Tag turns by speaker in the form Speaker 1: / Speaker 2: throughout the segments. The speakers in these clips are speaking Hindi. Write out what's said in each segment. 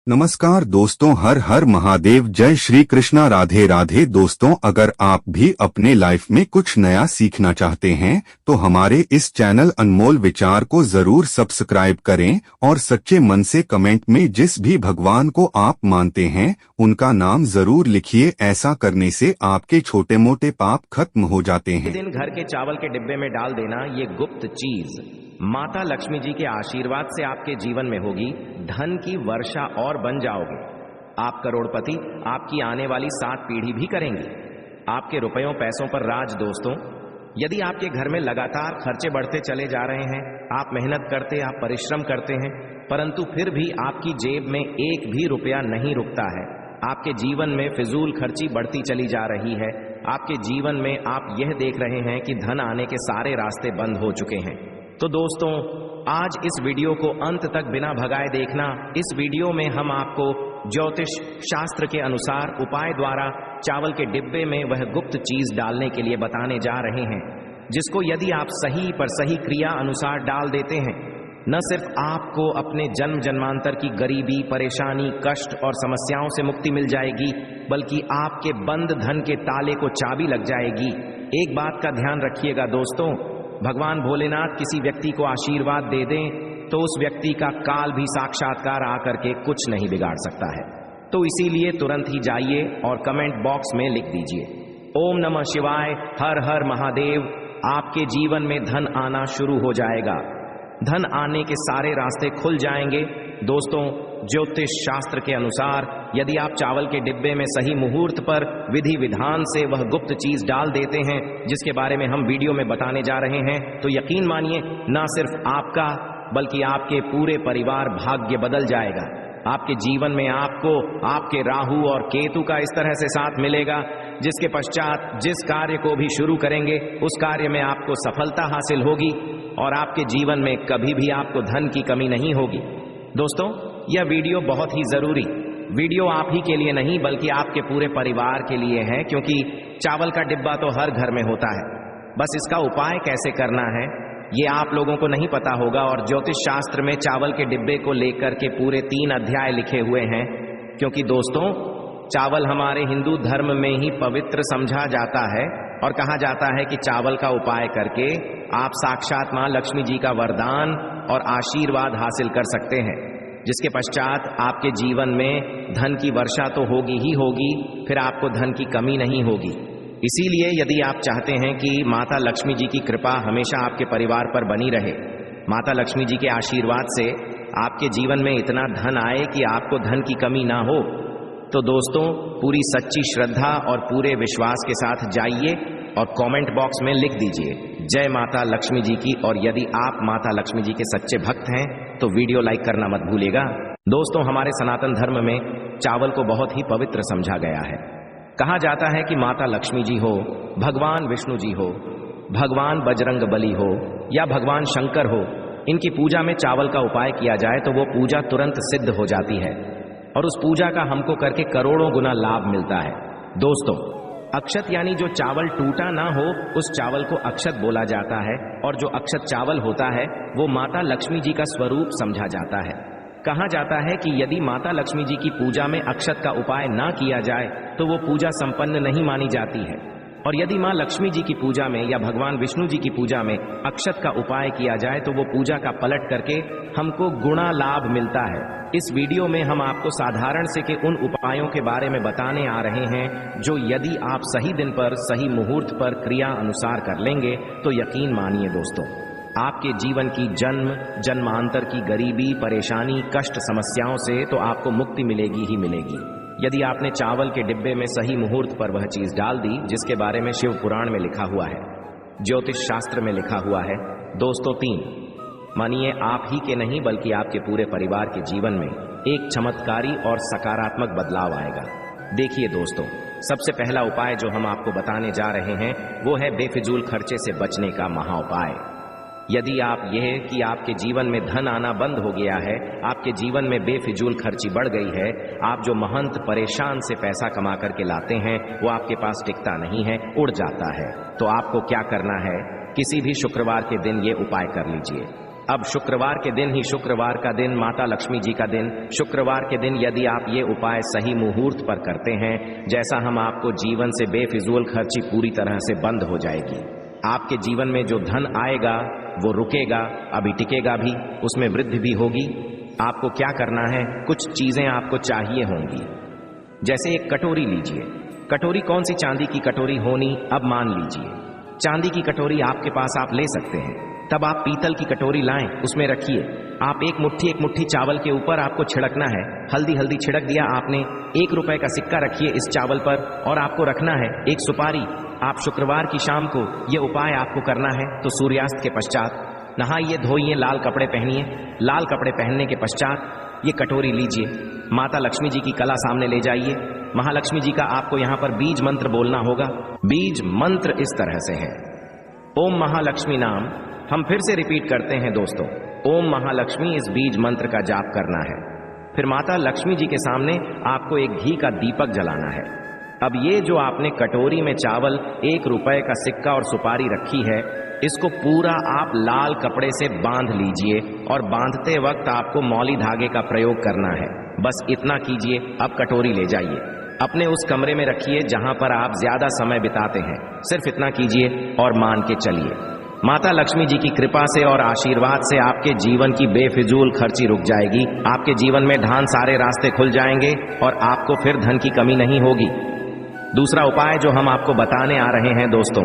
Speaker 1: नमस्कार दोस्तों, हर हर महादेव, जय श्री कृष्णा, राधे राधे। दोस्तों, अगर आप भी अपने लाइफ में कुछ नया सीखना चाहते हैं तो हमारे इस चैनल अनमोल विचार को जरूर सब्सक्राइब करें और सच्चे मन से कमेंट में जिस भी भगवान को आप मानते हैं उनका नाम जरूर लिखिए। ऐसा करने से आपके छोटे मोटे पाप खत्म हो जाते हैं।
Speaker 2: दिन घर के चावल के डिब्बे में डाल देना, ये गुप्त चीज माता लक्ष्मी जी के आशीर्वाद से आपके जीवन में होगी। धन की वर्षा और बन जाओगे। आप करोड़पति आपकी आने वाली 7 पीढ़ी भी करेंगे। आपके रुपयों पैसों पर राज। दोस्तों, यदि आपके घर में लगातार खर्चे बढ़ते चले जा रहे हैं, आप मेहनत करते, आप परिश्रम करते हैं, परंतु फिर भी आपकी जेब में एक भी रुपया नहीं रुकता है, आपके जीवन में फिजूल खर्ची बढ़ती चली जा रही है, आपके जीवन में आप यह देख रहे हैं कि धन आने के सारे रास्ते बंद हो चुके हैं, तो दोस्तों आज इस वीडियो को अंत तक बिना भगाए देखना। इस वीडियो में हम आपको ज्योतिष शास्त्र के अनुसार उपाय द्वारा चावल के डिब्बे में वह गुप्त चीज डालने के लिए बताने जा रहे हैं, जिसको यदि आप सही पर सही क्रिया अनुसार डाल देते हैं, न सिर्फ आपको अपने जन्म जन्मांतर की गरीबी, परेशानी, कष्ट और समस्याओं से मुक्ति मिल जाएगी, बल्कि आपके बंद धन के ताले को चाबी लग जाएगी। एक बात का ध्यान रखिएगा दोस्तों, भगवान भोलेनाथ किसी व्यक्ति को आशीर्वाद दे दें तो उस व्यक्ति का काल भी साक्षात्कार आकर के कुछ नहीं बिगाड़ सकता है। तो इसीलिए तुरंत ही जाइए और कमेंट बॉक्स में लिख दीजिए, ओम नमः शिवाय, हर हर महादेव। आपके जीवन में धन आना शुरू हो जाएगा। धन आने के सारे रास्ते खुल जाएंगे। दोस्तों, ज्योतिष शास्त्र के अनुसार यदि आप चावल के डिब्बे में सही मुहूर्त पर विधि विधान से वह गुप्त चीज डाल देते हैं जिसके बारे में हम वीडियो में बताने जा रहे हैं, तो यकीन मानिए ना सिर्फ आपका बल्कि आपके पूरे परिवार भाग्य बदल जाएगा। आपके जीवन में आपको आपके राहु और केतु का इस तरह से साथ मिलेगा जिसके पश्चात जिस कार्य को भी शुरू करेंगे उस कार्य में आपको सफलता हासिल होगी और आपके जीवन में कभी भी आपको धन की कमी नहीं होगी। दोस्तों, यह वीडियो बहुत ही जरूरी वीडियो आप ही के लिए नहीं बल्कि आपके पूरे परिवार के लिए है, क्योंकि चावल का डिब्बा तो हर घर में होता है, बस इसका उपाय कैसे करना है ये आप लोगों को नहीं पता होगा। और ज्योतिष शास्त्र में चावल के डिब्बे को लेकर के पूरे 3 अध्याय लिखे हुए हैं, क्योंकि दोस्तों चावल हमारे हिंदू धर्म में ही पवित्र समझा जाता है और कहा जाता है कि चावल का उपाय करके आप साक्षात मां लक्ष्मी जी का वरदान और आशीर्वाद हासिल कर सकते हैं, जिसके पश्चात आपके जीवन में धन की वर्षा तो होगी ही होगी, फिर आपको धन की कमी नहीं होगी। इसीलिए यदि आप चाहते हैं कि माता लक्ष्मी जी की कृपा हमेशा आपके परिवार पर बनी रहे, माता लक्ष्मी जी के आशीर्वाद से आपके जीवन में इतना धन आए कि आपको धन की कमी ना हो, तो दोस्तों पूरी सच्ची श्रद्धा और पूरे विश्वास के साथ जाइए और कमेंट बॉक्स में लिख दीजिए जय माता लक्ष्मी जी की। और यदि आप माता लक्ष्मी जी के सच्चे भक्त हैं तो वीडियो लाइक करना मत भूलिएगा। दोस्तों, हमारे सनातन धर्म में चावल को बहुत ही पवित्र समझा गया है। कहा जाता है कि माता लक्ष्मी जी हो, भगवान विष्णु जी हो, भगवान बजरंग बली हो या भगवान शंकर हो, इनकी पूजा में चावल का उपाय किया जाए तो वो पूजा तुरंत सिद्ध हो जाती है और उस पूजा का हमको करके करोड़ों गुना लाभ मिलता है। दोस्तों, अक्षत यानी जो चावल टूटा ना हो उस चावल को अक्षत बोला जाता है, और जो अक्षत चावल होता है वो माता लक्ष्मी जी का स्वरूप समझा जाता है। कहा जाता है कि यदि माता लक्ष्मी जी की पूजा में अक्षत का उपाय ना किया जाए तो वो पूजा संपन्न नहीं मानी जाती है, और यदि मां लक्ष्मी जी की पूजा में या भगवान विष्णु जी की पूजा में अक्षत का उपाय किया जाए तो वो पूजा का पलट करके हमको गुणा लाभ मिलता है। इस वीडियो में हम आपको साधारण से के उन उपायों के बारे में बताने आ रहे हैं जो यदि आप सही दिन पर सही मुहूर्त पर क्रिया अनुसार कर लेंगे तो यकीन मानिए दोस्तों, आपके जीवन की जन्म जन्मांतर की गरीबी, परेशानी, कष्ट, समस्याओं से तो आपको मुक्ति मिलेगी ही मिलेगी। यदि आपने चावल के डिब्बे में सही मुहूर्त पर वह चीज डाल दी जिसके बारे में शिव पुराण में लिखा हुआ है, ज्योतिष शास्त्र में लिखा हुआ है। दोस्तों, 3 मानिए आप ही के नहीं बल्कि आपके पूरे परिवार के जीवन में एक चमत्कारी और सकारात्मक बदलाव आएगा। देखिए दोस्तों, सबसे पहला उपाय जो हम आपको बताने जा रहे हैं वो है बेफिजूल खर्चे से बचने का महा उपाय। यदि आप यह कि आपके जीवन में धन आना बंद हो गया है, आपके जीवन में बेफिजूल खर्ची बढ़ गई है, आप जो महंत परेशान से पैसा कमा करके लाते हैं वो आपके पास टिकता नहीं है, उड़ जाता है, तो आपको क्या करना है, किसी भी शुक्रवार के दिन ये उपाय कर लीजिए। अब शुक्रवार के दिन ही, शुक्रवार का दिन माता लक्ष्मी जी का दिन, शुक्रवार के दिन यदि आप ये उपाय सही मुहूर्त पर करते हैं, जैसा हम आपको जीवन से बेफिजूल खर्ची पूरी तरह से बंद हो जाएगी। आपके जीवन में जो धन आएगा वो रुकेगा, अभी टिकेगा भी, उसमें वृद्धि भी होगी। आपको क्या करना है, कुछ चीजें आपको चाहिए होंगी। जैसे एक कटोरी लीजिए। कटोरी कौन सी? चांदी की कटोरी होनी। अब मान लीजिए चांदी की कटोरी आपके पास, आप ले सकते हैं। तब आप पीतल की कटोरी लाएं, उसमें रखिए। आप एक मुट्ठी चावल के ऊपर आपको छिड़कना है। हल्दी छिड़क दिया आपने। 1 रुपए का सिक्का रखिए इस चावल पर और आपको रखना है एक सुपारी। आप शुक्रवार की शाम को ये उपाय आपको करना है तो सूर्यास्त के पश्चात नहाइए, धोइए, लाल कपड़े पहनिए। लाल कपड़े पहनने के पश्चात ये कटोरी लीजिए, माता लक्ष्मी जी की कला सामने ले जाइए। महालक्ष्मी जी का आपको यहां पर बीज मंत्र बोलना होगा। बीज मंत्र इस तरह से है, ओम महालक्ष्मी नाम। हम फिर से रिपीट करते हैं दोस्तों, ओम महालक्ष्मी, इस बीज मंत्र का जाप करना है। फिर माता लक्ष्मी जी के सामने आपको एक घी का दीपक जलाना है। अब ये जो आपने कटोरी में चावल, 1 रुपए का सिक्का और सुपारी रखी है, इसको पूरा आप लाल कपड़े से बांध लीजिए और बांधते वक्त आपको मौली धागे का प्रयोग करना है। बस इतना कीजिए। अब कटोरी ले जाइए, अपने उस कमरे में रखिए जहां पर आप ज्यादा समय बिताते हैं। सिर्फ इतना कीजिए और मान के चलिए, माता लक्ष्मी जी की कृपा से और आशीर्वाद से आपके जीवन की बेफिजूल खर्ची रुक जाएगी। आपके जीवन में धन सारे रास्ते खुल जाएंगे और आपको फिर धन की कमी नहीं होगी। दूसरा उपाय जो हम आपको बताने आ रहे हैं दोस्तों,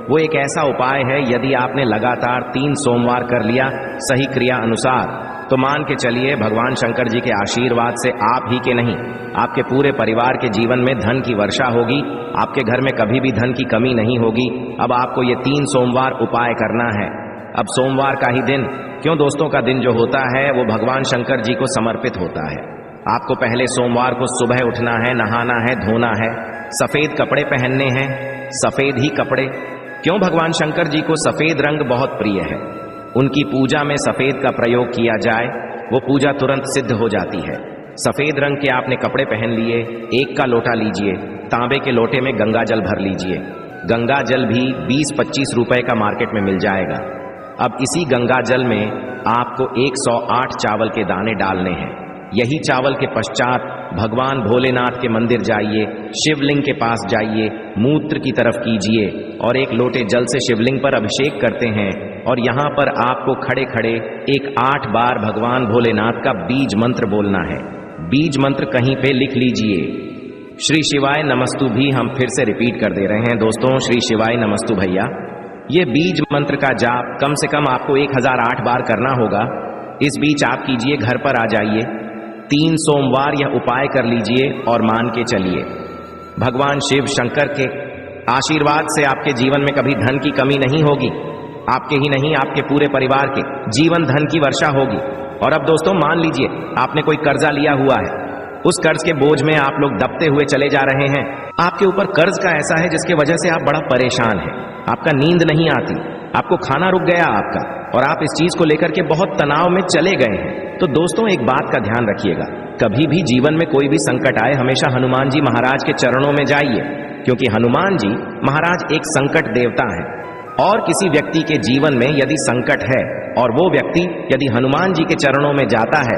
Speaker 2: वो एक ऐसा उपाय है, यदि आपने लगातार 3 सोमवार कर लिया सही क्रिया अनुसार, तो मान के चलिए भगवान शंकर जी के आशीर्वाद से आप ही के नहीं, आपके पूरे परिवार के जीवन में धन की वर्षा होगी। आपके घर में कभी भी धन की कमी नहीं होगी। अब आपको ये 3 सोमवार उपाय करना है। अब सोमवार का ही दिन, क्यों दोस्तों, का दिन जो होता है वो भगवान शंकर जी को समर्पित होता है। आपको पहले सोमवार को सुबह उठना है, नहाना है, धोना है, सफेद कपड़े पहनने हैं, सफेद ही कपड़े। क्यों? भगवान शंकर जी को सफेद रंग बहुत प्रिय है। उनकी पूजा में सफेद का प्रयोग किया जाए, वो पूजा तुरंत सिद्ध हो जाती है। सफेद रंग के आपने कपड़े पहन लिए, 1 का लोटा लीजिए, तांबे के लोटे में गंगा जल भर लीजिए। गंगा जल भी 20-25 रुपए का मार्केट में मिल जाएगा। अब इसी गंगा जल में आपको 108 चावल के दाने डालने हैं। यही चावल के पश्चात भगवान भोलेनाथ के मंदिर जाइए, शिवलिंग के पास जाइए, मूत्र की तरफ कीजिए और 1 लोटे जल से शिवलिंग पर अभिषेक करते हैं। और यहां पर आपको खड़े खड़े 8 बार भगवान भोलेनाथ का बीज मंत्र बोलना है। बीज मंत्र कहीं पे लिख लीजिए। श्री शिवाय नमस्तु भी हम फिर से रिपीट कर दे रहे हैं दोस्तों, श्री शिवाय नमस्तु भैया। ये बीज मंत्र का जाप कम से कम आपको 1008 बार करना होगा। इस बीच आप कीजिए, घर पर आ जाइए, 3 सोमवार यह उपाय कर लीजिए और मान के चलिए भगवान शिव शंकर के आशीर्वाद से आपके जीवन में कभी धन की कमी नहीं होगी। आपके ही नहीं, आपके पूरे परिवार के जीवन धन की वर्षा होगी। और अब दोस्तों मान लीजिए आपने कोई कर्जा लिया हुआ है, उस कर्ज के बोझ में आप लोग दबते हुए चले जा रहे हैं। आपके ऊपर कर्ज का ऐसा है जिसके वजह से आप बड़ा परेशान हैं, आपका नींद नहीं आती, आपको खाना रुक गया आपका, और आप इस चीज को लेकर के बहुत तनाव में चले गए हैं। तो दोस्तों एक बात का ध्यान रखिएगा, कभी भी जीवन में कोई भी संकट आए, हमेशा हनुमान जी महाराज के चरणों में जाइए, क्योंकि हनुमान जी महाराज एक संकट देवता हैं। और किसी व्यक्ति के जीवन में यदि संकट है और वो व्यक्ति यदि हनुमान जी के चरणों में जाता है,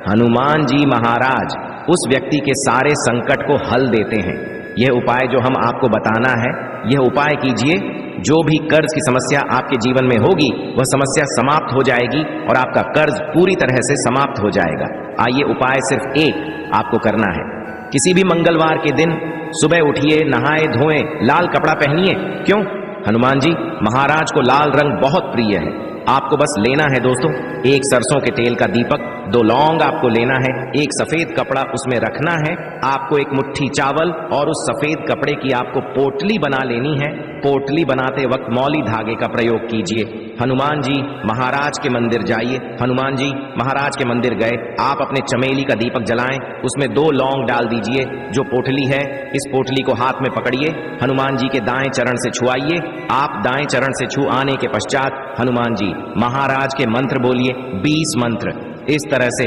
Speaker 2: हनुमान जी महाराज उस व्यक्ति के सारे संकट को हल देते हैं। यह उपाय जो हम आपको बताना है, यह उपाय कीजिए, जो भी कर्ज की समस्या आपके जीवन में होगी वह समस्या समाप्त हो जाएगी और आपका कर्ज पूरी तरह से समाप्त हो जाएगा। आइए, उपाय सिर्फ एक आपको करना है। किसी भी मंगलवार के दिन सुबह उठिए, नहाए धोएं, लाल कपड़ा पहनिए। क्यों? हनुमान जी महाराज को लाल रंग बहुत प्रिय है। आपको बस लेना है दोस्तों 1 सरसों के तेल का दीपक, 2 लौंग आपको लेना है, 1 सफेद कपड़ा उसमें रखना है, आपको 1 मुट्ठी चावल और उस सफेद कपड़े की आपको पोटली बना लेनी है। पोटली बनाते वक्त मौली धागे का प्रयोग कीजिए। हनुमान जी महाराज के मंदिर जाइए। हनुमान जी महाराज के मंदिर गए, आप अपने चमेली का दीपक जलाएं, उसमें 2 लौंग डाल दीजिए। जो पोटली है, इस पोटली को हाथ में पकड़िए, हनुमान जी के दाएं चरण से छुआइए। आप दाएं चरण से छू आने के पश्चात हनुमान जी महाराज के मंत्र बोलिए, 20 मंत्र। इस तरह से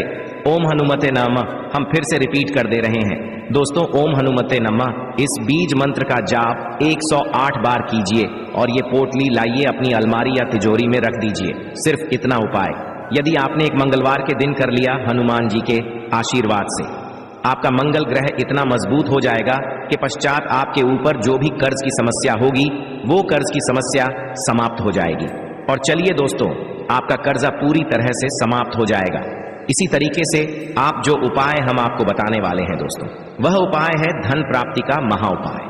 Speaker 2: ओम हनुमते नमः हम फिर से रिपीट कर दे रहे हैं दोस्तों, ओम हनुमते नमः। इस बीज मंत्र का जाप 108 बार कीजिए और ये पोटली लाइए, अपनी अलमारी या तिजोरी में रख दीजिए। सिर्फ इतना उपाय। यदि आपने एक मंगलवार के दिन कर लिया हनुमान जी के आशीर्वाद से, आपका मंगल ग्रह इतना मजबूत हो जाएगा कि पश्चात आपके ऊपर जो भी कर्ज की समस्या होगी वो कर्ज की समस्या समाप्त हो जाएगी। और चलिए दोस्तों, आपका कर्जा पूरी तरह से समाप्त हो जाएगा। इसी तरीके से आप जो उपाय हम आपको बताने वाले हैं दोस्तों, वह उपाय है धन प्राप्ति का महा उपाय।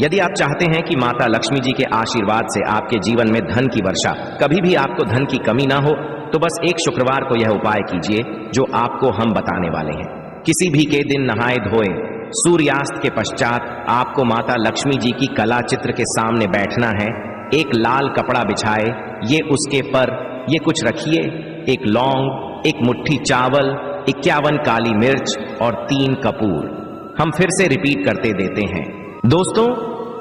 Speaker 2: यदि आप चाहते हैं कि माता लक्ष्मी जी के आशीर्वाद से आपके जीवन में धन की वर्षा, कभी भी आपको धन की कमी ना हो, तो बस एक शुक्रवार को यह उपाय कीजिए जो आपको हम बताने वाले हैं। किसी भी के दिन नहाए धोए सूर्यास्त के पश्चात आपको माता लक्ष्मी जी की कला चित्र के सामने बैठना है। एक लाल कपड़ा बिछाए, ये उसके पर ये कुछ रखिए, एक लौंग, एक मुट्ठी चावल, 51 काली मिर्च और 3 कपूर। हम फिर से रिपीट करते देते हैं दोस्तों,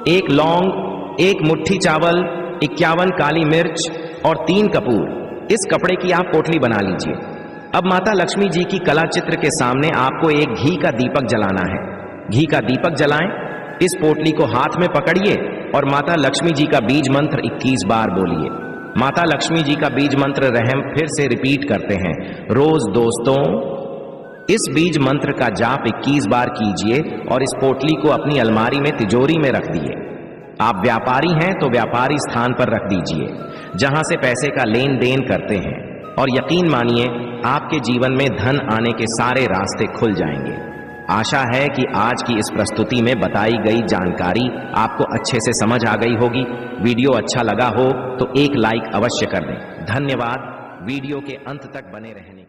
Speaker 2: एक लौंग, एक मुट्ठी चावल, 51 काली मिर्च और 3 कपूर। इस कपड़े की आप पोटली बना लीजिए। अब माता लक्ष्मी जी की कला चित्र के सामने आपको एक घी का दीपक जलाना है। घी का दीपक जलाएं, इस पोटली को हाथ में पकड़िए और माता लक्ष्मी जी का बीज मंत्र 21 बार बोलिए। माता लक्ष्मी जी का बीज मंत्र रहम फिर से रिपीट करते हैं रोज दोस्तों। इस बीज मंत्र का जाप 21 बार कीजिए और इस पोटली को अपनी अलमारी में तिजोरी में रख दिए। आप व्यापारी हैं तो व्यापारी स्थान पर रख दीजिए जहां से पैसे का लेन देन करते हैं, और यकीन मानिए आपके जीवन में धन आने के सारे रास्ते खुल जाएंगे। आशा है कि आज की इस प्रस्तुति में बताई गई जानकारी आपको अच्छे से समझ आ गई होगी। वीडियो अच्छा लगा हो तो एक लाइक अवश्य कर दें। धन्यवाद वीडियो के अंत तक बने रहने